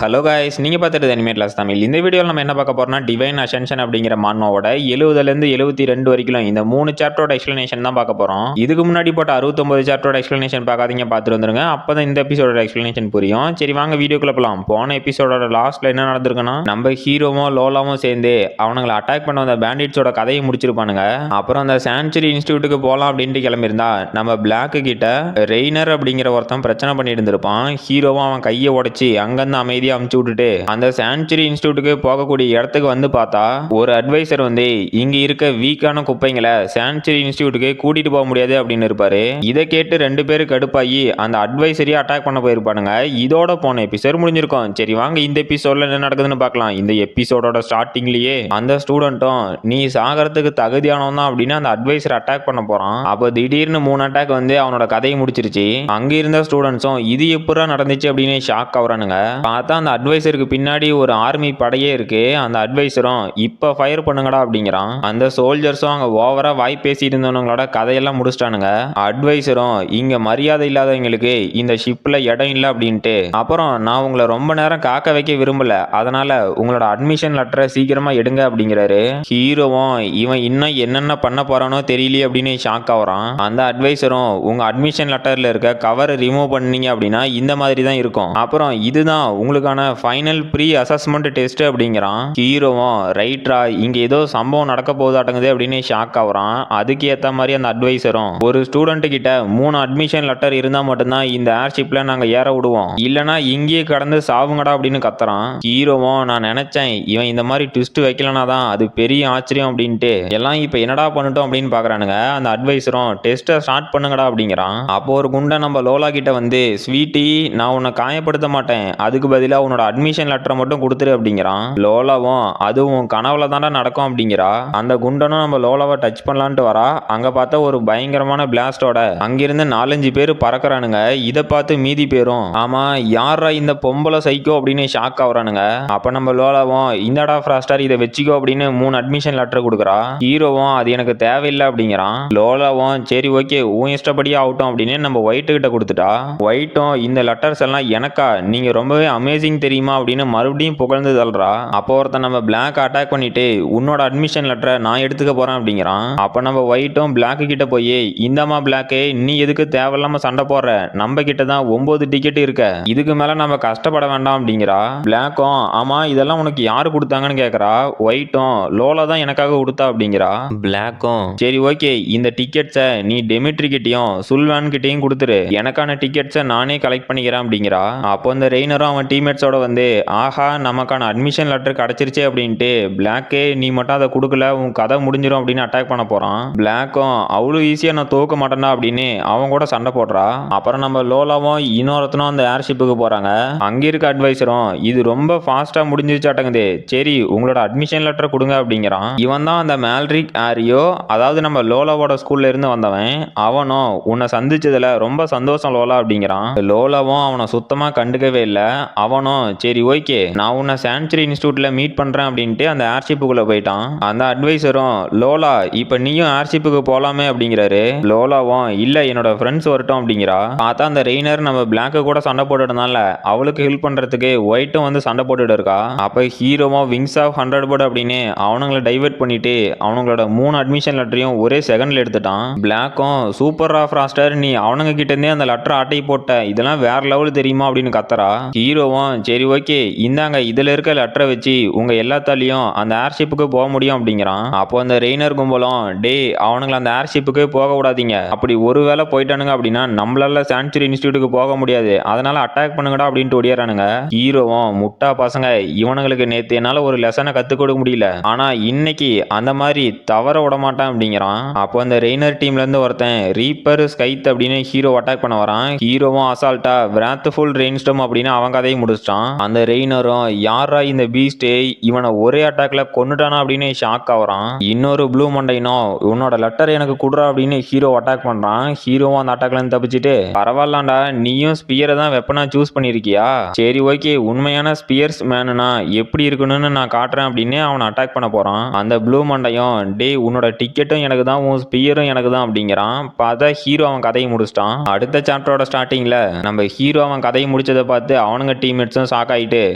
Hello guys, நீங்க பார்த்துட்டு animate class Tamil. இந்த வீடியோவில் நம்ம என்ன பார்க்க போறோம்னா டிவைன் அசென்ஷன் அப்படிங்கிற மான்மாவோட 70லேருந்து 72 வரைக்கும் இந்த 3 சாப்டரோட எக்ஸ்பிளனேஷன் தான் பார்க்க போறோம். இதுக்கு முன்னாடி போட்ட 69 சாப்டரோட எக்ஸ்பிளனேஷன் பார்க்காதீங்க, பார்த்துட்டு வந்துருங்க. அப்பதான் இந்த எபிசோட எக்ஸ்பிளனேஷன் புரியும். சரி வாங்க வீடியோக்குள்ள போலாம். போன எபிசோடோட லாஸ்ட்ல என்ன நடந்திருக்குன்னா, நம்ம ஹீரோவும் லோலாவும் சேர்ந்து அவனுங்களை அட்டாக் பண்ண வந்த பேண்டிட்ஸோட கதையை முடிச்சிருப்பானுங்க. அப்புறம் அந்த சான்ச்சுரி இன்ஸ்டியூட்டுக்கு போலாம் அப்படின்ட்டு கிளம்பியிருந்தா நம்ம பிளாக் கிட்ட ரெய்னர் அப்படிங்கிற ஒருத்தன் பிரச்சனை பண்ணிட்டு இருந்திருப்பான். ஹீரோவும் அவன் கையை உடைச்சி அங்கிருந்து அமைதியா அமுச்சு விட்டுட்டு அந்த சான்ச்சுரி இன்ஸ்டியூட்டுக்கு போகக்கூடிய இடத்துக்கு வந்து பார்த்தா ஒரு அட்வைசர் வந்து இங்க இருக்க வீக்கான குப்பைங்களை சான்ச்சுரி இன்ஸ்டியூட்டுக்கு கூட்டிட்டு போக முடியாது அப்படின்னு இருப்பாரு. இதை கேட்டு 2 பேரு கடுப்பாயி அந்த அட்வைசரியை அட்டாக் பண்ண போயிருப்பானுங்க. இதோட போன எபிசோட் முடிஞ்சிருக்கும். சரி வாங்க இந்த எபிசோட்ல என்ன நடக்குதுன்னு பார்க்கலாம். இந்த எபிசோடோட ஸ்டார்டிங்லயே அந்த ஸ்டூடெண்ட்டும் நீ சாகறதுக்கு தகுதியானவன் தான் அப்படின்னு அந்த அட்வைசர் அட்டாக் பண்ண போறான். அப்போ திடீர்னு 3 அட்டாக் வந்து அவனோட கதையை முடிச்சிருச்சு. அங்க இருந்த ஸ்டூடெண்ட்ஸும் இது எப்படா நடந்துச்சு அப்படின்னு ஷாக் ஆகுறானுங்க. பார்த்தா அந்த அட்வைசருக்கு பின்னாடி ஒரு ஆர்மி படையே இருக்கு. அந்த அட்வைசரும் இப்ப ஃபயர் பண்ணுங்கடா அப்படிங்கிறான். அந்த சோல்ஜர்ஸும் அங்க ஓவரா வாய் பேசிட்டு இருந்தவங்களோட கதையெல்லாம் முடிச்சிட்டானுங்க. அட்வைசரும் இங்க மரியாதை இல்லாதவங்களுக்கு இந்த ஷிப்ல இடம் இல்லை அப்படின்ட்டு, அப்புறம் நான் உங்களை ரொம்ப நேரம் காக்க வைக்க விரும்பல, அதனால உங்களோட அட்மிஷன் லெட்டரை சீக்கிரமா எடுங்க அப்படிங்கிறாரு. ஹீரோவும் இவன் இன்னும் என்னென்ன பண்ண போறானோ தெரியலையே அப்படின்னு ஷாக் ஆகுறான். அந்த அட்வைசரும் உங்க அட்மிஷன் லெட்டர்ல இருக்க கவரை ரிமூவ் பண்ணீங்க அப்படின்னா இந்த மாதிரி தான் இருக்கும், அப்புறம் இதுதான் உங்களுக்கான ஃபைனல் ப்ரீ அசஸ்மெண்ட் டெஸ்ட் அப்படிங்கிறான். ஹீரோவும் ரைட்ரா இங்க ஏதோ சம்பவம் நடக்க போகுதாட்டங்குது அப்படின்னு ஷாக் ஆகுறான். அதுக்கு ஏத்த மாதிரி அந்த அட்வைசரும் ஒரு ஸ்டூடெண்ட் கிட்ட 3 அட்மிஷன் லெட்டர் இருந்தா மட்டும்தான் இந்த ஏர்ஷிப்ல நாங்க ஏற விடுவோம், இல்லனா இங்கேயே கடந்து சாவுங்கடா அப்படின்னு கத்துறான். ஹீரோவும் நான் நினைச்சேன் இவன் இந்த மாதிரி ட்விஸ்ட் வைக்கலனா தான் அது பெரிய ஆச்சரியம் அப்படின்ட்டு எல்லாம் இப்ப என்னடா பண்ணட்டும் அப்படின்னு பாக்குறானுங்க. அந்த அட்வைசரும் டெஸ்ட்டை ஸ்டார்ட் பண்ணுங்கடா அப்படிங்கிறான். அப்போ ஒரு குண்டை நம்ம லோலா கிட்ட வந்து ஸ்வீட்டி நான் உன்னை காயப்படுத்த மாட்டேன், அதுக்கு பதிலா உன்னோட அட்மிஷன் லெட்டரை மட்டும் கொடுத்துரு அப்படிங்கிறான். லோலாவும் அதுவும் கனவுல தாண்டா நடக்கும் அப்படிங்கிறா. அந்த குண்டனும் நம்ம லோலாவை டச் பண்ணலான்ட்டு வரா. அங்க பார்த்தா ஒரு பயங்கரமான பிளாஸ்டோட அங்கிருந்து 4-5 பேர் பறக்குறானுங்க. இதை பார்த்து மீதி பேரும் ஆமா யாரா இந்த பொம்பளை சைக்கோ அப்படின்னு ஷாக் ஆகுறானுங்க. அப்ப நம்ம லோலாவும் இந்தடா ஃப்ராஸ்டர் இதை வச்சுக்கோ அப்படின்னு 3 அட்மிஷன் லெட்டர் கொடுக்குறா. ஹீரோவும் அது எனக்கு தேவையில்லை அப்படிங்கிறான். லோலாவும் சரி ஓகே உன் இஷ்டப்படியே ஆகட்டும் அப்படின்னு நம்ம ஒயிட்டு கிட்ட கொடுத்துட்டா. ஒயிட்டும் இந்த லெட்டர்ஸ் எல்லாம் எனக்கா, நீங்க ரொம்பவே அமேசிங் தெரியுமா அப்படின்னு மறுபடியும் புகழ்ந்து தள்ளுறா. அப்போ ஒருத்தன் நம்ம பிளாக் அட்டாக் பண்ணிட்டு உன்னோட அட்மிஷன் லெட்டரை நான் எடுத்துக்க போறேன் அப்படிங்கிறான். அப்ப நம்ம ஒயிட்டும் பிளாக் கிட்ட போய் இந்தமா பிளாக்கே நீ எதுக்கு தேவையில்லாம சண்டை போடுற, நம்ம கிட்ட தான் 9 டிக்கெட் இருக்க, இதுக்கு மேல நம்ம கஷ்டப்பட வேண்டாம் அப்படிங்கிறா. பிளாக்கும் ஆமா இதெல்லாம் உனக்கு யாரு கொடுத்தாங்கன்னு கேக்குறா. ஒயிட்டும் லோலா தான் எனக்காக கொடுத்தா அப்படிங்கிறா. பிளாக்கும் சரி ஓகே இந்த டிக்கெட்ஸை நீ டெமிட்ரி கிட்டையும் சுல்வான் கிட்டையும் கொடுத்துரு, எனக்கான டிக்கெட்ஸை நானே கலெக்ட் பண்ணிக்கிறேன் அப்படிங்கிறா. அப்போ இந்த ரெய்னரும் அவன் டீம்மேட்ஸோட வந்து ஆஹா நமக்கான அட்மிஷன் லெட்டர் கிடைச்சிருச்சே அப்படின்ட்டு பிளாக்கே நீ மட்டும் அதை கொடுக்கல உன் கதை முடிஞ்சிடும் அப்படின்னு அட்டாக் பண்ண போறான். பிளாக்கும் அவ்வளோ ஈஸியா நான் தோக்க மாட்டேன்டா அப்படின்னு அவன் கூட சண்டை போடுறா. அப்புறம் நம்ம லோலாவும் இன்னொருத்தனும் அந்த ஏர்ஷிப்புக்கு போறாங்க. அங்க இருக்க அட்வைசரும் இது ரொம்ப ஃபாஸ்டா முடிஞ்சிருச்சாட்டங்குது, சரி உங்களோட அட்மிஷன் லெட்டர் கொடுங்க அப்படிங்கிறான். இவன் தான் அந்த மேல்ரிக் ஆரியோ, அதாவது நம்ம லோலாவோட ஸ்கூல்ல இருந்து வந்தவன். அவனும் உன்னை சந்திச்சதுல ரொம்ப சந்தோஷம் லோலா அப்படிங்கிறான். லோலாவும் அவனை சுத்தமா கண்டுக்கவே இல்லை. அவனும் சரி ஓகே நான் உன்னை சான்ச்சுரி இன்ஸ்டியூட்ல மீட் பண்றேன் அப்படின்ட்டு அந்த ஏர்ஷிப்புக்குள்ள போயிட்டான். அந்த அட்வைசரும் லோலா இப்ப நீயும் ஏர்ஷிப்புக்கு போலாமே அப்படிங்கிறாரு. லோலாவும் இல்ல என்னோட ஃப்ரெண்ட்ஸ் வரட்டும் அப்படிங்கிறா. பார்த்தா அந்த ரெய்னர் நம்ம பிளாக்கு கூட சண்டை போட்டுட்டனால அவளுக்கு ஹெல்ப் பண்றதுக்கு ஒயிட்டும் வந்து சண்டை போட்டுட்டு இருக்கா. அப்ப ஹீரோவும் விங்ஸ் ஆஃப் 100 பேர்ட் அப்படின்னு அவனுங்களை டைவர்ட் பண்ணிட்டு அவங்களோட 3 அட்மிஷன் லெட்டரையும் ஒரே செகண்ட்ல எடுத்துட்டான். பிளாக்கும் சூப்பர் ஆஃப் ராஸ்டர் நீ அவனுங்க கிட்ட இருந்தே அந்த லெட்டர் ஆட்டை போட்ட, இதெல்லாம் வேற லெவல் தெரியுமா அப்படின்னு கத்தரா. ஹீரோவும் சரி ஓகே இந்தாங்க இதுல இருக்க லெட்டரை வச்சு உங்க எல்லாத்தாலையும் அந்த ஏர்ஷிப்புக்கு போக முடியும் அப்படிங்கிறான். அப்போ அந்த ரெய்னர் கும்பலும் டே அவனுங்களை அந்த ஏர்ஷிப்புக்கு போக விடாதீங்க, அப்படி ஒருவேளை போயிட்டானுங்க அப்படின்னா நம்மளால சான்ச்சுரி இன்ஸ்டியூட்டுக்கு போக முடியாது, அதனால அட்டாக் பண்ணுங்கடா அப்படின்ட்டு ஓடியாரானுங்க. ஹீரோவும் முட்டா பசங்க இவனுங்களுக்கு நேத்து என்னால ஒரு லெசனை கத்துக் கொடுக்க முடியல, ஆனா இன்னைக்கு அந்த மாதிரி தவற விட மாட்டான் அப்படிங்கிறான். அப்போ அந்த ரெய்னர் டீம்ல இருந்து ஒருத்தன் ரீப்பர் ஸ்கைத் அப்படின்னு ஹீரோ அட்டாக் பண்ண வரான். ஹீரோவும் அசால்ட்டா விராத்ஃபுல் ரெயின்ஸ்டார்ம் அப்படின்னு அவன் கதையை முடிச்சிட்டான். அந்த ரெய்னரும் யாரா இந்த பீஸ்டே இவனை ஒரே அட்டாக்ல கொன்னுட்டானா அப்படின்னு ஷாக் ஆகுறான். இன்னொரு ப்ளூ மண்டைனும் உன்னோட லெட்டர் எனக்கு குடுறா அப்படின்னு ஹீரோ அட்டாக் பண்றான். ஹீரோவும் அந்த அட்டாக்ல இருந்து தப்பிச்சுட்டு பரவாயில்லாண்டா நீயும் ஸ்பியரை தான் வெப்பனா சூஸ் பண்ணிருக்கியா, சரி ஓகே உண்மையான ஸ்பியர்ஸ் மேனா எப்படி இருக்கணும்னு நான் காட்டுறேன் அப்படின்னு அவனை அட்டாக் பண்ண போறான். அந்த ப்ளூ மண்டையும் டே உன்னோட டிக்கெட்டும் எனக்கு தான் உன் ஸ்பியரும் எனக்கு தான் அப்படிங்கிறான். பார்த்தா ஹீரோ அவன் கதையை முடிச்சிட்டான். அடுத்த சாப்டரோட ஸ்டார்டிங்ல நம்ம ஹீரோ அவன் கதையை முடிச்சதை பார்த்து அவனுங்க டீம்மேட்ஸ் டீம்மேட்ஸும் ஷாக் ஆயிட்டு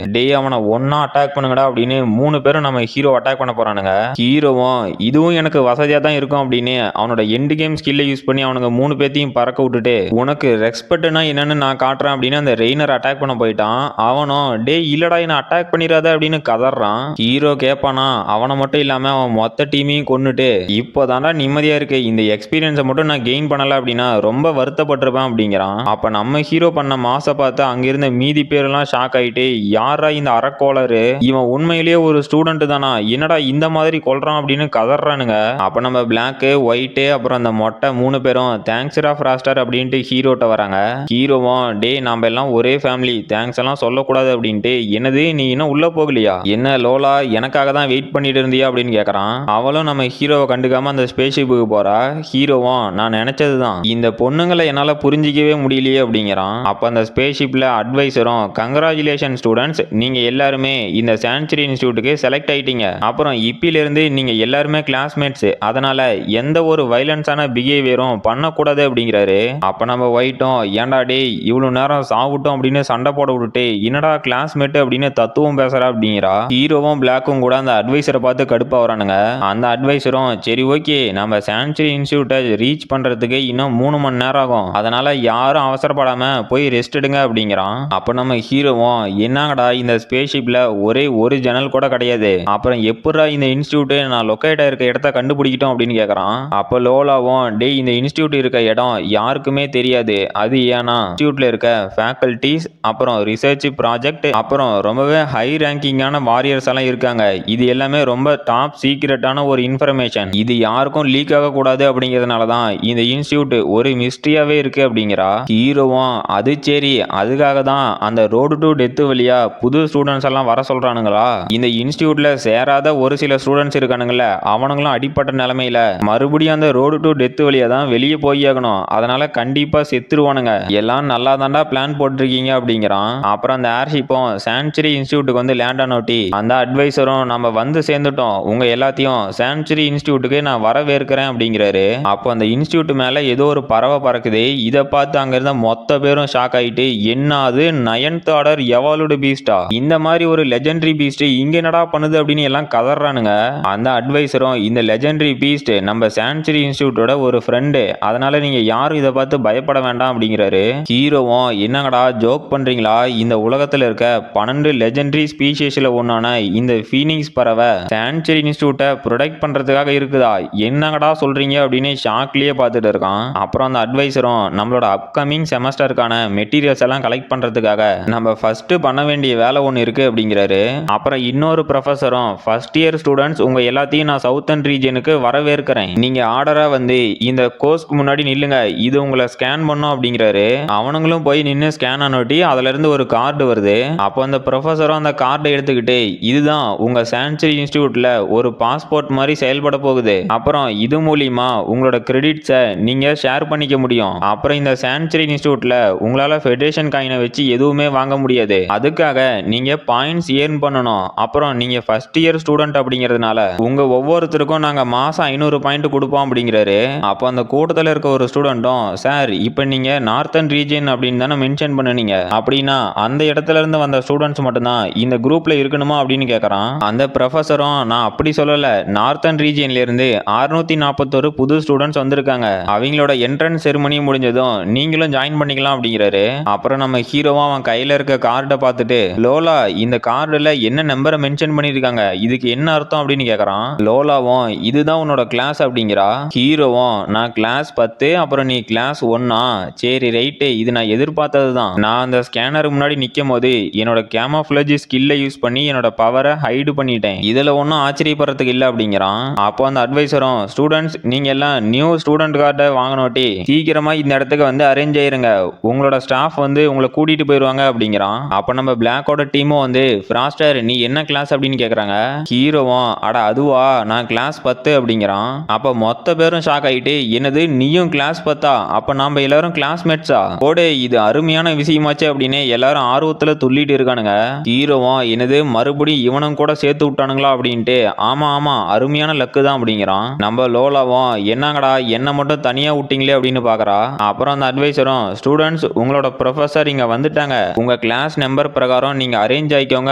டே அவனை ஒன்னா அட்டாக் பண்ணுங்கடா அப்படின்னு 3 பேரும் நம்ம ஹீரோ அட்டாக் பண்ண போறானுங்க. ஹீரோவும் இதுவும் எனக்கு வசதியா தான் இருக்கும் அப்படின்னு அவனோட எண்டு கேம் ஸ்கில்லை யூஸ் பண்ணி அவனுங்க 3 பேத்தையும் பறக்க விட்டுட்டு உனக்கு ரெஸ்பெக்ட்னா என்னன்னு நான் காட்டுறேன் அப்படின்னு அந்த ரெய்னர் அட்டாக் பண்ண போயிட்டான். அவனும் டே இல்லடா என்ன அட்டாக் பண்ணிடாத அப்படின்னு கதறான். ஹீரோ கேட்பானா அவனை மட்டும் இல்லாம அவன் மொத்த டீமையும் கொன்னுட்டு இப்போதான்டா நிம்மதியா இருக்கு, இந்த எக்ஸ்பீரியன்ஸை மட்டும் நான் கெயின் பண்ணல அப்படின்னா ரொம்ப வருத்தப்பட்டிருப்பேன் அப்படிங்கிறான். அப்ப நம்ம ஹீரோ பண்ண மாச பார்த்து அங்கிருந்த மீதி பேரெல்லாம் ஷாக் ஆயிட்டு யாரா இந்த அறக்கோளரு, இவன் உண்மையிலேயே ஒரு ஸ்டூடெண்ட் தானா, என்னடா இந்த மாதிரி கொல்றான் அப்படின்னு கதறானுங்க. அப்ப நம்ம பிளாக் ஒயிட் அப்புறம் அந்த மொட்டை 3 பேரும் தேங்க்ஸ் ரா ஃப்ராஸ்டர் அப்படின்ட்டு ஹீரோட்ட வராங்க. ஹீரோவும் டே நாம எல்லாம் ஒரே ஃபேமிலி, தேங்க்ஸ் எல்லாம் சொல்லக்கூடாது அப்படின்ட்டு என்னது நீ இன்னும் உள்ள போகலையா, என்ன லோலா எனக்காக தான் வெயிட் பண்ணிட்டு இருந்தியா அப்படின்னு கேட்கறான். அவளும் நம்ம ஹீரோவை கண்டுக்காம அந்த ஸ்பேஸ்ஷிப்புக்கு போறா. ஹீரோவும் நான் நினைச்சதுதான், இந்த பொண்ணுங்களை என்னால புரிஞ்சிக்கவே முடியலையே அப்படிங்கிறான். அப்ப அந்த ஸ்பேஸ்ஷிப்ல அட்வைசரும் கங்க்ராச்சுலேஷன் ஸ்டூடெண்ட்ஸ், நீங்க எல்லாருமே இந்த சான்ச்சுரி இன்ஸ்டிடியூட்டுக்கு செலக்ட் ஆயிட்டீங்க, அப்புறம் இப்பிலிருந்து நீங்க எல்லாருமே கிளாஸ்மேட்ஸ், அதனால எந்த ஒரு வைலன்ஸான பிஹேவியரும் பண்ணக்கூடாது அப்படிங்கிறாரு. அப்ப நம்ம ஒயிட்டும் ஏன்டா டே இவ்வளவு நேரம் சாப்பிட்டோம் அப்படின்னு சண்டை போட விட்டுட்டு என்னடா கிளாஸ்மேட் அப்படின்னு தத்துவம் பேசுற அப்படிங்கிறா. ஹீரோவும் பிளாக்கும் கூட அந்த அட்வைசரை பார்த்து கடுப்பா வரானுங்க. அந்த அட்வைசரும் சரி ஓகே நம்ம சான்ச்சுரி இன்ஸ்டிடியூட்டை ரீச் பண்றதுக்கு இன்னும் 3 மணி நேரம் ஆகும், அதனால யாரும் அவசரப்படாம போய் ரெஸ்ட் எடுங்க அப்படிங்கிறான். அப்ப நம்ம ஹீரோவும் என்னங்கடா இந்த ஸ்பேஸ்ஷிப்ல ஒரே ஒரு ஜன்னல் கூட கிடையாது, அப்புறம் எப்படா இந்த இன்ஸ்டிடியூட் நான் லொக்கேட் ஆயிருக்க இடத்த கண்டுபிடிக்கிட்டோம் அப்படின்னு கேட்கறான். அப்ப லோலாவும் டே இந்த இன்ஸ்டிடியூட் இருக்க இடம் யாருக்குமே தெரியாது, அது ஏன்னா இன்ஸ்டிடியூட்ல இருக்க ஃபேக்கல்டிஸ் அப்புறம் ரிசர்ச் ப்ராஜெக்ட் அப்புறம் ரொம்பவே ஹை ரேங்கிங்கான வாரியர்ஸ் எல்லாம் இருக்காங்க, இது எல்லாமே ரொம்ப டாப் சீக்ரெட்டான ஒரு இன்ஃபர்மேஷன், இது யாருக்கும் லீக் ஆக கூடாது அப்படிங்கிறதுனால தான் இந்த இன்ஸ்டிடியூட் ஒரு மிஸ்ட்ரியாவே இருக்கு அப்படிங்கிறா. ஹீரோவும் அது சரி அதுக்காக தான் அந்த ரோடு டு டெத் வழியா புது ஸ்டூடெண்ட்ஸ் எல்லாம் வர சொல்றானுங்களா, இந்த இன்ஸ்டிடியூட்ல சேராத ஒரு சில ஸ்டூடெண்ட்ஸ் இருக்கானுங்கள அவனுங்களும் அடிப்பட்ட நிலைமையில மறுபடியும் அந்த ரோடு டு டெத் வழியா தான் வெளியே போயாகணும், அதனால கண்டிப்பா செத்துருவானுங்க, எல்லாம் நல்லா தாண்டா பிளான் போட்டிருக்கீங்க அப்படிங்கிறான். அப்புறம் அந்த ஏர்ஷிப்பும் சான்ச்சுரி இன்ஸ்டிடியூட்டுக்கு வந்து லேண்ட் ஆனோட்டி அந்த அட்வைசரும் நம்ம வந்து சேர்ந்துட்டோம், உங்க எல்லாத்தையும் சான்ச்சுரி இன்ஸ்டிடியூட்டுக்கு நான் வரவேற்கிறேன் அப்படிங்கிறாரு. அப்போ அந்த இன்ஸ்டிடியூட் மேல ஏதோ ஒரு பறவை பறக்குது, இதை பார்த்து அங்க இருந்த மொத்த பேரும் ஷாக் ஆயிட்டு என்னது 9th ஆர்டர் எவால்வ்டு பீஸ்டா, இந்த மாதிரி ஒரு லெஜெண்டரி பீஸ்ட் இங்க என்னடா பண்ணுது அப்படின்னு எல்லாம் கதறானுங்க. அந்த அட்வைசரும் இந்த லெஜெண்டரி பீஸ்ட் நம்ம சான்ச்சுரி இன்ஸ்டிடியூட்டோட ஒரு ஃப்ரெண்டு, அதனால நீங்க யாரும் இதை பார்த்து பயப்பட வேண்டாம் அப்படிங்கிறாரு. ஹீரோவும் என்னங்கடா ஜோக் பண்றீங்களா, இந்த உலகத்துல இருக்க 12 லெஜெண்டரி ஸ்பீஷிஸ்ல ஒன்னான இந்த ஃபீனிக்ஸ் பறவை சான்ச்சுரி இன்ஸ்டிடியூட்டை ப்ரொடெக்ட் பண்றதுக்காக இருக்குதா, என்னங்கடா சொல்றீங்க அப்படின்னு ஷாக்லயே பார்த்துட்டு இருக்கான். அப்புறம் அந்த அட்வைசரும் நம்மளோட அப்கமிங் செமஸ்டருக்கான மெட்டீரியல்ஸ் எல்லாம் கலெக்ட் பண்றதுக்காக நம்ம ஃபர்ஸ்ட் பண்ண வேண்டிய வேலை ஒன்று இருக்கு அப்படிங்கிறாரு. அப்புறம் இன்னொரு ப்ரொஃபஸரும் ஃபர்ஸ்ட் இயர் ஸ்டூடெண்ட்ஸ் உங்க எல்லாத்தையும் நான் சவுத்தர்ன் ரீஜனுக்கு வரவேற்கிறேன், நீங்க ஆர்டரா வந்து இந்த கோர்ஸ்க்கு முன்னாடி நில்லுங்க, இது உங்களை ஸ்கேன் பண்ணும் அப்படிங்கிறாரு. அவனுங்களும் போய் நின்று ஸ்கேன் ஆனோட்டி அதுல இருந்து ஒரு கார்டு வருது. அப்போ அந்த ப்ரொஃபஸரும் அந்த கார்டை எடுத்துக்கிட்டு இதுதான் உங்க சான்ச்சுரி இன்ஸ்டிடியூட்ல ஒரு பாஸ்போர்ட் மாதிரி செயல்பட போகுது, அப்புறம் இது மூலியமா உங்களோட கிரெடிட்ஸை நீங்க ஷேர் பண்ணிக்க முடியும், அப்புறம் இந்த சான்ச்சுரி இன்ஸ்டிடியூட்ல உங்களால ஃபெடரேஷன் காயினை வச்சு எதுவுமே வாங்க முடியாது, அதுக்காக நீங்க பாயிண்ட்ஸ் ஏர்ன் பண்ணணும், அப்புறம் நீங்க ஃபர்ஸ்ட் இயர் ஸ்டூடெண்ட் அப்படிங்கிறதுனால உங்க ஒவ்வொருத்தருக்கும் நாங்க மாசம் 500 பாயிண்ட் கொடுப்போம் அப்படிங்கிறாரு. அப்போ அந்த கூட்டத்தில் இருக்க ஒரு ஸ்டூடெண்ட்டும் சார் இப்போ நீங்க நார்த்தன் ரீஜன் அப்படின்னு தானே மென்ஷன் பண்ணுனீங்க, அப்படின்னா அந்த இடத்துல இருந்து வந்த ஸ்டூடெண்ட்ஸ் மட்டும்தான் இந்த குரூப்ல இருக்கணுமா அப்படின்னு கேட்கறான். அந்த ப்ரொஃபஸரும் நான் அப்படி சொல்லல, நார்த்தன் ரீஜன்ல இருந்து 641 புது ஸ்டூடெண்ட்ஸ் வந்திருக்காங்க, அவங்களோட என்ட்ரன்ஸ் செரிமனி முடிஞ்சதும் நீங்களும் ஜாயின் பண்ணிக்கலாம் அப்படிங்கிறாரு. அப்புறம் நம்ம ஹீரோவா அவன் கையில இருக்க கார்டை பார்த்துட்டு லோலா இந்த கார்டுல என்ன நம்பரை மென்ஷன் பண்ணிருக்காங்க, இதுக்கு என்ன அர்த்தம் அப்படின்னு கேட்கறான். லோலாவும் இதுதான் உன்னோட கிளாஸ் அப்படிங்கிறா. ஹீரோவும் நான் கிளாஸ் 10 அப்புறம் நீ கிளாஸ் 1ஆ, சரி ரைட்டு, இது நான் எதிர்பார்த்தது தான், நான் அந்த ஸ்கேனர் முன்னாடி நிற்கும் போது என்னோட கேமோஃப்ளேஜ் ஸ்கில்லை யூஸ் பண்ணி என்னோட பவரை ஹைடு பண்ணிட்டேன், இதுல ஒன்றும் ஆச்சரியப்படுறதுக்கு இல்லை அப்படிங்கிறான். அப்போ அந்த அட்வைசரும் ஸ்டூடெண்ட்ஸ் நீங்க எல்லாம் நியூ ஸ்டூடெண்ட் கார்டை வாங்கினோட்டி சீக்கிரமா இந்த இடத்துக்கு வந்து அரேஞ்ச் ஆயிருங்க, உங்களோட ஸ்டாஃப் வந்து உங்களை கூட்டிட்டு போயிருவாங்க அப்படிங்கிறான். அப்ப நம்ம பிளாக்கோட டீமும் வந்து ஃப்ராஸ்டர் நீ என்ன கிளாஸ் அப்படின்னு கேக்குறாங்க. ஹீரோவும் அட அதுவா நான் கிளாஸ் 10 அப்படிங்கிறான். அப்ப மொத்த பேரும் ஷாக் ஆயிட்டு என்னது நீயும் கிளாஸ் 10ஆ, அப்ப நாம எல்லாரும் கிளாஸ்மேட்ஸா, போடு இது அருமையான விஷயமாச்சு அப்படின்னு எல்லாரும் ஆர்வத்துல துள்ளிட்டு இருக்கானுங்க. ஹீரோவும் என்னது மறுபடியும் இவனும் கூட சேர்த்து விட்டானுங்களா அப்படின்ட்டு ஆமா ஆமா அருமையான லக்கு தான் அப்படிங்கிறான். நம்ம லோலாவும் என்னங்கடா என்ன மட்டும் தனியா விட்டீங்களே அப்படின்னு பாக்குறா. அப்புறம் அந்த அட்வைசரும் ஸ்டூடெண்ட்ஸ் உங்களோட ப்ரொஃபசர் இங்க வந்துட்டாங்க, உங்க கிளாஸ் கிளாஸ் நம்பர் பிரகாரம் நீங்க அரேஞ்ச் ஆயிக்கோங்க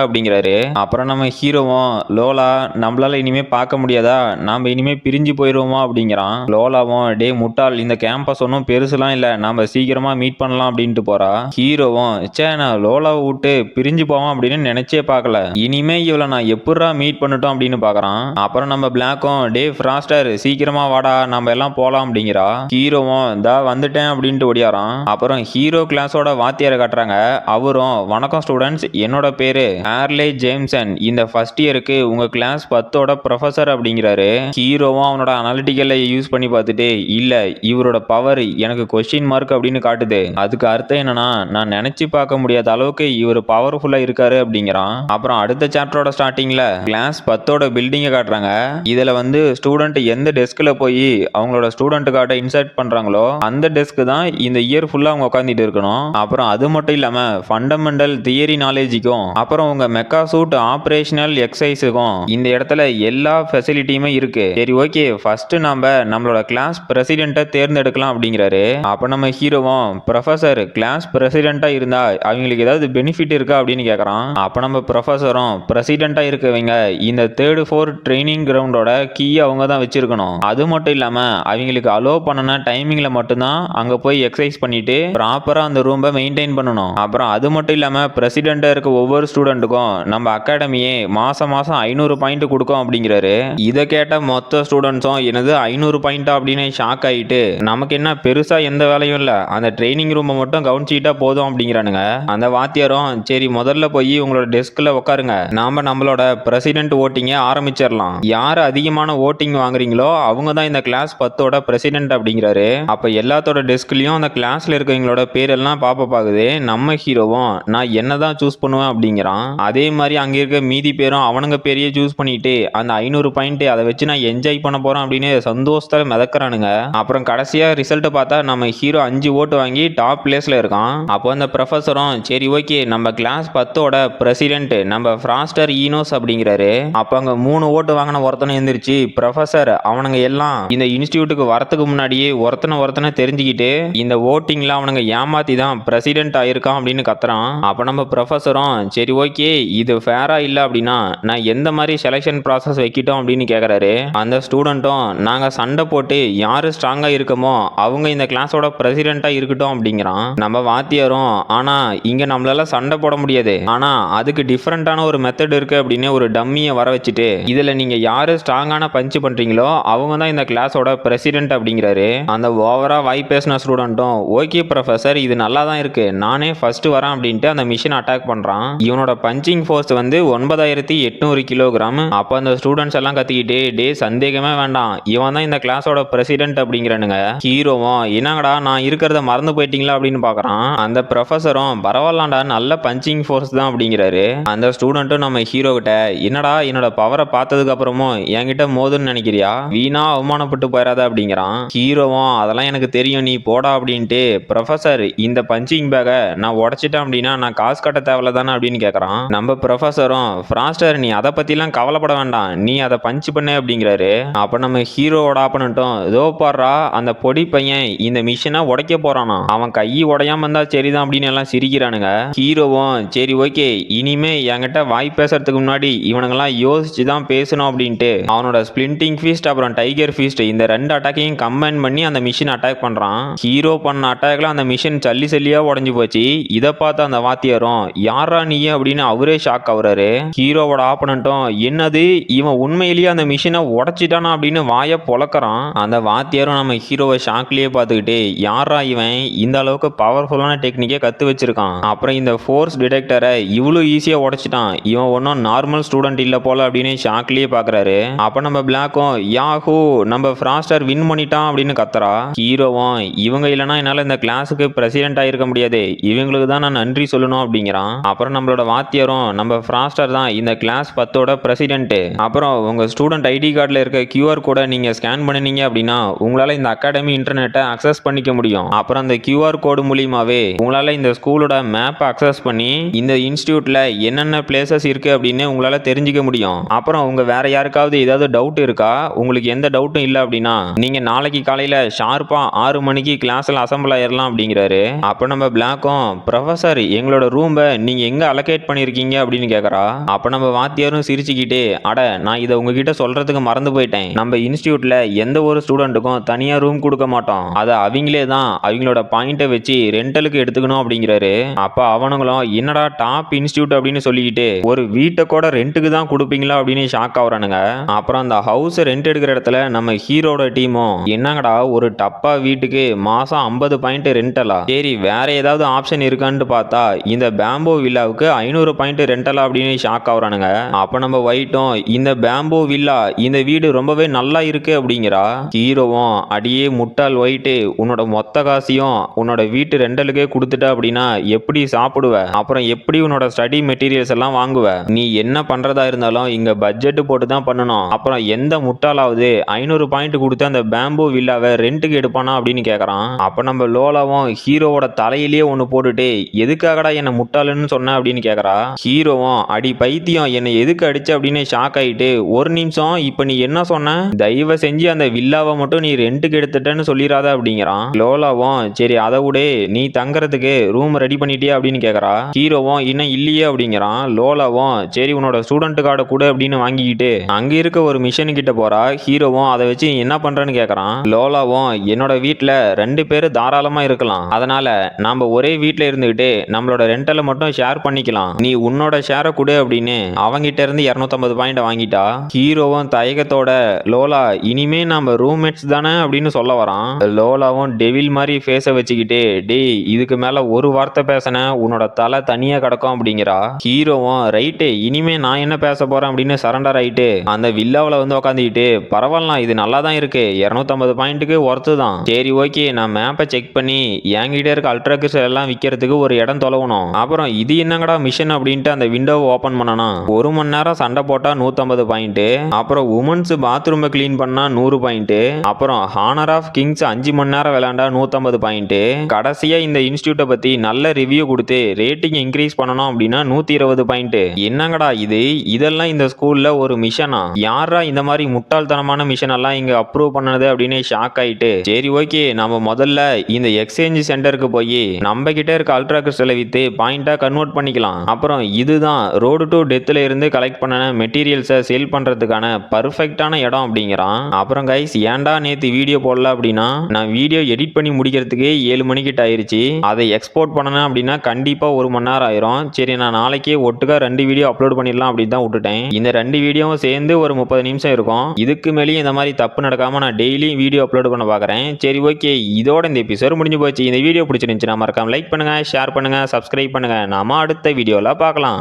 அப்படிங்கிறாரு. அப்புறம் நம்ம ஹீரோவும் லோலா நம்மளால இனிமே பார்க்க முடியாதா, நாம இனிமே பிரிஞ்சு போயிருவோமா அப்படிங்கிறான். லோலாவும் டே முட்டாள், இந்த கேம்பஸ் ஒன்றும் பெருசுலாம் இல்ல, நாம சீக்கிரமா மீட் பண்ணலாம் அப்படின்ட்டு போறா. ஹீரோவும் சே நான் லோலாவை விட்டு பிரிஞ்சு போவான் அப்படின்னு நினைச்சே பார்க்கல, இனிமே இவளை நான் எப்படா மீட் பண்ணட்டும் அப்படின்னு பாக்குறான். அப்புறம் நம்ம பிளாக்கும் டே ஃப்ராஸ்டர் சீக்கிரமா வாடா நம்ம எல்லாம் போலாம் அப்படிங்கிறா. ஹீரோவும் தா வந்துட்டேன் அப்படின்ட்டு ஓடியாரான். அப்புறம் ஹீரோ கிளாஸோட வாத்தியாரை காட்டுறாங்க. அவரும் வணக்கம் ஸ்டூடெண்ட்ஸ், என்னோட பேரு ஆர்லே ஜேம்சன், இந்த ஃபர்ஸ்ட் இயருக்கு உங்க கிளாஸ் 10ஓட ப்ரொஃபசர் அப்படிங்கிறாரு. ஹீரோவும் அவனோட அனாலிட்டிக்கலை யூஸ் பண்ணி பார்த்துட்டு இல்ல இவரோட பவர் எனக்கு கொஸ்டின் மார்க் அப்படின்னு காட்டுது, அதுக்கு அர்த்தம் என்னன்னா நான் நினைச்சு பார்க்க முடியாத அளவுக்கு இவர் பவர்ஃபுல்லா இருக்காரு அப்படிங்கிறான். அப்புறம் அடுத்த சாப்டரோட ஸ்டார்டிங்ல கிளாஸ் 10ஓட பில்டிங்கை காட்டுறாங்க. இதுல வந்து ஸ்டூடெண்ட் எந்த டெஸ்க்ல போய் அவங்களோட ஸ்டூடெண்ட் கார்டை இன்சர்ட் பண்றாங்களோ அந்த டெஸ்க் தான் இந்த இயர் ஃபுல்லா அவங்க உட்காந்துட்டு இருக்கணும். அப்புறம் அது மட்டும் இல்லாம ஃபண்டமெண்டல் தியரி நாலேஜுக்கும் அப்புறம் உங்க மெக்கா சூட் ஆபரேஷனல் எக்ஸசைஸுக்கும் இந்த இடத்துல எல்லா ஃபெசிலிட்டியுமே இருக்கு. சரி ஓகே, ஃபர்ஸ்ட் நாம நம்மளோட கிளாஸ் பிரசிடென்ட்டை தேர்ந்தெடுக்கலாம் அப்படிங்கிறாரு. அப்ப நம்ம ஹீரோவும் ப்ரொஃபசர் கிளாஸ் பிரசிடென்ட்டா இருந்தா அவங்களுக்கு ஏதாவது பெனிஃபிட் இருக்கா அப்படின்னு கேட்கறான். அப்ப நம்ம ப்ரொஃபசரும் பிரசிடென்ட்டா இருக்கவங்க இந்த 3rd 4th ட்ரைனிங் கிரவுண்டோட கீ அவங்க தான் வச்சிருக்கணும். அது மட்டும் இல்லாம அவங்களுக்கு அலோ பண்ணன டைமிங்ல மட்டும்தான் அங்க போய் எக்ஸசைஸ் பண்ணிட்டு ப்ராப்பரா அந்த ரூமை மெயின்டைன் பண்ணணும். அப்புறம் அது மட்டும் இல்லாம பிரசிடென்ட்டா இருக்க ஒவ்வொரு ஸ்டூடெண்ட்டுக்கும் நம்ம அகாடமியே மாசம் 500 பாயிண்ட் கொடுக்கும் அப்படிங்கிறாரு. இதை கேட்ட மொத்த ஸ்டூடெண்ட்ஸும் எனது 500 பாயிண்டா அப்படின்னு ஷாக் ஆயிட்டு நமக்கு என்ன பெருசா எந்த வேலையும் இல்ல, அந்த ட்ரைனிங் ரூமை மட்டும் கவனிச்சுக்கிட்டா போதும் அப்படிங்கிறானுங்க. அந்த வாத்தியாரும் சரி முதல்ல போய் உங்களோட டெஸ்க்ல உட்காருங்க, நாம நம்மளோட பிரசிடென்ட் ஓட்டிங்க ஆரம்பிச்சிடலாம், யார் அதிகமான ஓட்டிங் வாங்குறீங்களோ அவங்க தான் இந்த கிளாஸ் 10ஓட பிரசிடென்ட் அப்படிங்கிறாரு. அப்ப எல்லாத்தோட டெஸ்க்லயும் அந்த கிளாஸ்ல இருக்கவங்களோட பேரெல்லாம் பாக்குது. நம்ம ஹீரோவும் நான் என்னதான் சூஸ் பண்ணுவேன் அப்படிங்கிறான். அதே மாதிரி அங்க இருக்க மீதி பேரும் அவனுங்க பேரையே சூஸ் பண்ணிட்டு அந்த 500 பாயிண்ட் அதை வச்சு நான் என்ஜாய் பண்ண போறேன் அப்படின்னு சந்தோஷத்துல மிதக்கிறானுங்க. அப்புறம் கடைசியா ரிசல்ட் பார்த்தா நம்ம ஹீரோ 5 ஓட்டு வாங்கி டாப் பிளேஸ்ல இருக்கான். அப்போ அந்த ப்ரொஃபசரும் சரி ஓகே நம்ம கிளாஸ் 10ஓட பிரசிடென்ட் நம்ம ஃப்ராஸ்டர் ஈனோஸ் அப்படிங்கிறாரு. அப்ப அங்க 3 ஓட்டு வாங்கின ஒருத்தனை எந்திரிச்சு ப்ரொஃபசர் அவனுங்க எல்லாம் இந்த இன்ஸ்டிடியூட்டுக்கு வரத்துக்கு முன்னாடியே ஒருத்தனை தெரிஞ்சுக்கிட்டு இந்த ஓட்டிங்ல அவனுங்க ஏமாத்தி தான் பிரசிடென்ட் ஆயிருக்கான் அப்படின்னு கத்துறான். அப்ப நம்ம ப்ரொஃபசரும் சரி ஓகே இது ஃபேரா இல்ல அப்படின்னா நான் எந்த மாதிரி செலெக்ஷன் ப்ராசஸ் வைக்கிட்டோம் அப்படின்னு கேக்குறாரு. அந்த ஸ்டூடெண்ட்டும் நாங்க சண்டை போட்டு யாரு ஸ்ட்ராங்கா இருக்கமோ அவங்க இந்த கிளாஸோட பிரசிடென்ட்டா இருக்கட்டும் அப்படிங்கிறான். நம்ம வாத்தியாரும் ஆனா இங்க நம்மளால சண்டை போட முடியாது, ஆனா அதுக்கு டிஃபரெண்டான ஒரு மெத்தட் இருக்கு அப்படின்னு ஒரு டம்மியை வர வச்சுட்டு இதுல நீங்க யாரு ஸ்ட்ராங்கான பஞ்ச் பண்றீங்களோ அவங்க தான் இந்த கிளாஸோட பிரசிடென்ட் அப்படிங்கிறாரு. அந்த ஓவரா வாய் பேசின ஸ்டூடெண்ட்டும் ஓகே ப்ரொஃபசர் இது நல்லா தான் இருக்கு, நானே ஃபர்ஸ்ட் வரேன் அப்படின்ட்டு அந்த மிஷின் அட்டாக் பண்றான். இவனோட பஞ்சிங் ஃபோர்ஸ் வந்து 9800 கிலோகிராம். அப்ப அந்த ஸ்டூடெண்ட்ஸ் எல்லாம் கத்திக்கிட்டு டே சந்தேகமே வேண்டாம் இவன் தான் இந்த கிளாஸோட பிரசிடென்ட் அப்படிங்கிறானுங்க. ஹீரோவும் என்னங்கடா நான் இருக்கிறத மறந்து போயிட்டீங்களா அப்படின்னு பாக்குறான். அந்த ப்ரொஃபசரும் பரவாயில்லாண்டா நல்ல பஞ்சிங் ஃபோர்ஸ் தான் அப்படிங்கிறாரு. அந்த ஸ்டூடெண்ட்டும் நம்ம ஹீரோ கிட்ட என்னடா என்னோட பவரை பார்த்ததுக்கு அப்புறமும் என்கிட்ட மோதுன்னு நினைக்கிறியா, வீணா அவமானப்பட்டு போயிடாத அப்படிங்கிறான். ஹீரோவும் அதெல்லாம் எனக்கு தெரியும் நீ போடா அப்படின்ட்டு ப்ரொஃபசர் இந்த பஞ்சிங் பேக்கை நான் உடைச்சிட்டேன் அப்படின்னா நான் காசு கட்ட தேவையில்ல தானே அப்படின்னு கேட்கறான். நம்ம ப்ரொஃபசரும் ஃப்ராஸ்டர் நீ அதை பத்திலாம் கவலைப்பட வேண்டாம் நீ அதை பஞ்ச் பண்ணு அப்படிங்கிறாரு. அப்ப நம்ம ஹீரோவோட ஆப்பனட்டும் இதோ பாடுறா அந்த பொடி பையன் இந்த மிஷினை உடைக்க போறானா, அவன் கை உடையாம இருந்தா சரிதான் அப்படின்னு எல்லாம் சிரிக்கிறானுங்க. ஹீரோவும் சரி ஓகே இனிமே என்கிட்ட வாய் பேசுறதுக்கு முன்னாடி இவனுங்கெல்லாம் யோசிச்சு தான் பேசணும் அப்படின்ட்டு அவனோட ஸ்பிளிண்டிங் ஃபீஸ்ட் அப்புறம் டைகர் ஃபீஸ்ட் இந்த 2 அட்டாக்கையும் கம்பைன் பண்ணி அந்த மிஷின் அட்டாக் பண்றான். ஹீரோ பண்ண அட்டாக்ல அந்த மிஷின் சல்லியா உடஞ்சு போச்சு. இதை பார்த்து அந்த வாத்தியாரும் யாரா நீ அப்படின்னு அவரே ஷாக் ஆகுறாரு. ஹீரோவோட ஆப்பனட்டும் என்னது இவன் உண்மையிலேயே அந்த மிஷினை உடைச்சிட்டானா அப்படின்னு வாயை பொளக்கறான். அந்த வாத்தியாரும் நம்ம ஹீரோவை ஷாக்லயே பார்த்துக்கிட்டு யாரா இவன் இந்த அளவுக்கு பவர்ஃபுல்லான டெக்னிக்கே கத்து வச்சிருக்கான், அப்புறம் இந்த ஃபோர்ஸ் டிடெக்டரை இவ்வளவு ஈஸியா உடைச்சிட்டான், இவன் ஒன்றும் நார்மல் ஸ்டூடெண்ட் இல்ல போல அப்படின்னு ஷாக்லயே பாக்குறாரு. அப்ப நம்ம பிளாக்கும் யாஹூ நம்ம ஃப்ராஸ்டர் வின் பண்ணிட்டான் அப்படின்னு கத்துறா. ஹீரோவும் இவங்க இல்லைன்னா என்னால இந்த கிளாஸுக்கு பிரசிடென்ட் ஆயிருக்க முடியாது, இவங்களுக்கு தான் நான் நன்றி சொல்லணும் அப்படிங்கிறான். அப்புறம் நம்மளோட வாத்தியாரும் நம்ம ஃப்ராஸ்டர் தான் இந்த கிளாஸ் 10ஓட பிரசிடென்ட், அப்புறம் உங்க ஸ்டூடெண்ட் ஐடி கார்டில் இருக்க QR கோட நீங்க ஸ்கேன் பண்ணினீங்க அப்படின்னா உங்களால இந்த அகாடமி இன்டர்நெட்டை அக்சஸ் பண்ணிக்க முடியும். அப்புறம் அந்த QR கோடு மூலியமாவே உங்களால இந்த ஸ்கூலோட மேப் அக்சஸ் பண்ணி இந்த இன்ஸ்டிடியூட்ல என்னென்ன பிளேசஸ் இருக்கு அப்படின்னு உங்களால தெரிஞ்சுக்க முடியும். அப்புறம் உங்க வேற யாருக்காவது ஏதாவது டவுட் இருக்கா, உங்களுக்கு எந்த டவுட்டும் இல்லை அப்படின்னா நீங்க நாளைக்கு காலையில ஷார்ப்பா 6 மணிக்கு கிளாஸ்ல அசம்பிள் ஆயிரலாம் அப்படிங்கிறாரு. அப்ப நம்ம பிளாக்கும் ப்ரொஃபசர் எங்களோட ரூமை நீங்க எங்க அலோகேட் பண்ணிருக்கீங்க அப்படின்னு கேக்குறா. அப்ப நம்ம வாத்தியாரும் சிரிச்சுக்கிட்டே, அட நான் இதை உங்ககிட்ட சொல்றதுக்கு மறந்து போயிட்டேன். நம்ம இன்ஸ்டியூட்ல எந்த ஒரு ஸ்டூடெண்ட்டுக்கும் தனியா ரூம் கொடுக்க மாட்டோம். அதை அவங்களே தான் அவங்களோட பாயிண்ட்டை வச்சு ரெண்டலுக்கு எடுத்துக்கணும் அப்படிங்கிறாரு. அப்ப அவனுங்களும் என்னடா டாப் இன்ஸ்டியூட் அப்படின்னு சொல்லிக்கிட்டு ஒரு வீட்டை கூட ரெண்டுக்கு தான் கொடுப்பீங்களா அப்படின்னு ஷாக் ஆகுறானுங்க. அப்புறம் அந்த ஹவுஸ் ரெண்ட் எடுக்கிற இடத்துல நம்ம ஹீரோட டீமும் என்னங்கடா ஒரு டப்பா வீட்டுக்கு மாசம் 50 பாயிண்ட் ரெண்டலா, சரி வேற ஏதாவது ஆப்ஷன் இருக்கான்னு பார்த்தா இந்த பேம்போ வில்லாவுக்கு 500 பாயிண்ட் ரெண்டலா அப்படின்னு ஷாக் ஆகுறானுங்க. அப்ப நம்ம ஒயிட்டும் இந்த பேம்போ வில்லா இந்த வீடு ரொம்பவே நல்லா இருக்கு அப்படிங்கிறா. ஹீரோவும் அடியே முட்டாள் ஒயிட்டு, உன்னோட மொத்த காசையும் உன்னோட வீட்டு ரெண்டலுக்கே கொடுத்துட்ட அப்படின்னா எப்படி சாப்பிடுவ, அப்புறம் எப்படி உன்னோட ஸ்டடி மெட்டீரியல்ஸ் எல்லாம் வாங்குவ, நீ என்ன பண்றதா இருந்தாலும் இங்க பட்ஜெட் போட்டு தான் பண்ணணும். அப்புறம் எந்த முட்டாளாவது 500 பாயிண்ட் கொடுத்து அந்த பேம்போ வில்லாவை ரெண்டுக்கு எடுப்பானா அப்படின்னு கேக்குறான். அப்ப நம்ம லோலாவும் ஹீரோவோட தலையிலேயே ஒண்ணு போட்டுட்டு எதுக்காகடா என்ன முட்டாளுன்னு சொன்ன அப்படின்னு கேக்குறா. ஹீரோவும் அடி பைத்தியம் என்னை எதுக்கு அடிச்ச அப்படின்னு ஷாக் ஆயிட்டு, ஒரு நிமிஷம் இப்ப நீ என்ன சொன்ன, தயவு செஞ்சு அந்த வில்லாவை மட்டும் நீ ரெண்டுக்கு எடுத்துட்டேன்னு சொல்லிடாத அப்படிங்கிறான். லோலாவும் சரி அதை விடு, நீ தங்கறதுக்கு ரூம் ரெடி பண்ணிட்டியா அப்படின்னு கேக்குறா. ஹீரோவும் இன்னும் இல்லையே அப்படிங்கிறான். லோலாவும் சரி உன்னோட ஸ்டூடெண்ட் கார்டை கூட அப்படின்னு வாங்கிக்கிட்டு அங்க இருக்க ஒரு மிஷின் கிட்ட போறா. ஹீரோவும் அதை வச்சு என்ன பண்றேன்னு கேக்குறான். லோலாவும் என்னோட வீட்டுல 2 பேரு தாராளமா இருக்கலாம், அதனால நாம ஒரே வீட்டுல இருந்துகிட்டு நம்மளோட ரெண்டலை மட்டும் ஷேர் பண்ணிக்கலாம், நீ உன்னோட ஷேரை கொடு அப்படின்னு அவங்கிட்ட இருந்து 250 பாயிண்ட் வாங்கிட்டா. ஹீரோவும் தயக்கத்தோட லோலா இனிமே நம்ம ரூம்மேட்ஸ் தானே அப்படின்னு சொல்ல வரான். லோலாவும் டெவில் மாதிரி ஃபேஸ வச்சுக்கிட்டு டேய் இதுக்கு மேல ஒரு வார்த்தை பேசின உன்னோட தலை தனியா கிடக்கும் அப்படிங்கிறா. ஹீரோவும் ரைட்டு இனிமே நான் என்ன பேச போறேன் அப்படின்னு சரண்டர் ஆயிட்டு அந்த வில்லாவில் வந்து உக்காந்துக்கிட்டு பரவாயில்ல இது நல்லா தான் இருக்கு, 250 பாயிண்ட்டுக்கு ஒர்த்து தான், சரி ஓகே நான் மேப்பை செக் பண்ணி என்கிட்ட இருக்க அல்ட்ராகிஸ் எல்லாம் விற்கிறதுக்கு ஒரு இடம் தொலைவணும், அப்புறம் இது என்னங்கடா மிஷன் அப்படின்ட்டு அந்த விண்டோவை ஓப்பன் பண்ணனா 1 மணி நேரம் சண்டை போட்டா 150 பாயிண்ட், அப்புறம் உமன்ஸ் பாத்ரூமை கிளீன் பண்ணா 100 பாயிண்ட், அப்புறம் ஹானர் ஆஃப் கிங்ஸ் 5 மணி நேரம் விளையாண்டா 150 பாயிண்ட், கடைசியா இந்த இன்ஸ்டியூட்டை பத்தி நல்ல ரிவ்யூ கொடுத்து ரேட்டிங் இன்க்ரீஸ் பண்ணணும் அப்படின்னா 120 பாயிண்ட். என்னங்கடா இதெல்லாம் இந்த ஸ்கூல்ல ஒரு மிஷனா, யாரா இந்த மாதிரி முட்டாள்தனமான மிஷன் எல்லாம் இங்க அப்ரூவ் பண்ணது அப்படின்னு ஷாக் ஆயிட்டு சரி ஓகே நம்ம முதல்ல இந்த எக்ஸ்சேஞ்ச் சென்டருக்கு போய் நம்ம கிட்ட இருக்க அல்ட்ரா கிறிஸ்டலை வித்து பாயிண்டா கன்வெர்ட் பண்ணிக்கலாம், அப்புறம் இதுதான் ரோடு டு டெத்ல இருந்து கலெக்ட் பண்ண மெட்டீரியல்ஸை சேல் பண்றதுக்கான பர்ஃபெக்டான இடம் அப்படிங்கிறான். அப்புறம் கைஸ் ஏன்டா நேத்து வீடியோ போடல அப்படின்னா நான் வீடியோ எடிட் பண்ணி முடிக்கிறதுக்கு 7 மணிக்கிட்ட ஆயிருச்சு, அதை எக்ஸ்போர்ட் பண்ணணும் அப்படின்னா கண்டிப்பா 1 மணி நேரம் ஆயிரும், சரி நான் நாளைக்கே ஒட்டுக்கா 2 வீடியோ அப்லோட் பண்ணிடலாம் அப்படின்னு தான் விட்டுட்டேன். இந்த 2 வீடியோவும் சேர்ந்து ஒரு 30 நிமிஷம் இருக்கும், இதுக்கு மேலேயும் இந்த மாதிரி தப்பு நடக்காம நான் டெய்லி வீடியோ அப்லோட் பண்ண பார்க்குறேன். சரி ஓகே இதோட இந்த எபிசோட் முடிஞ்சு போச்சு. இந்த வீடியோ பிடிச்சிருந்துச்சுன்னா மறக்காம லைக் பண்ணுங்க, ஷேர் பண்ணுங்க, சப்ஸ்கிரைப் பண்ணுங்க. நாம அடுத்த வீடியோல பார்க்கலாம்.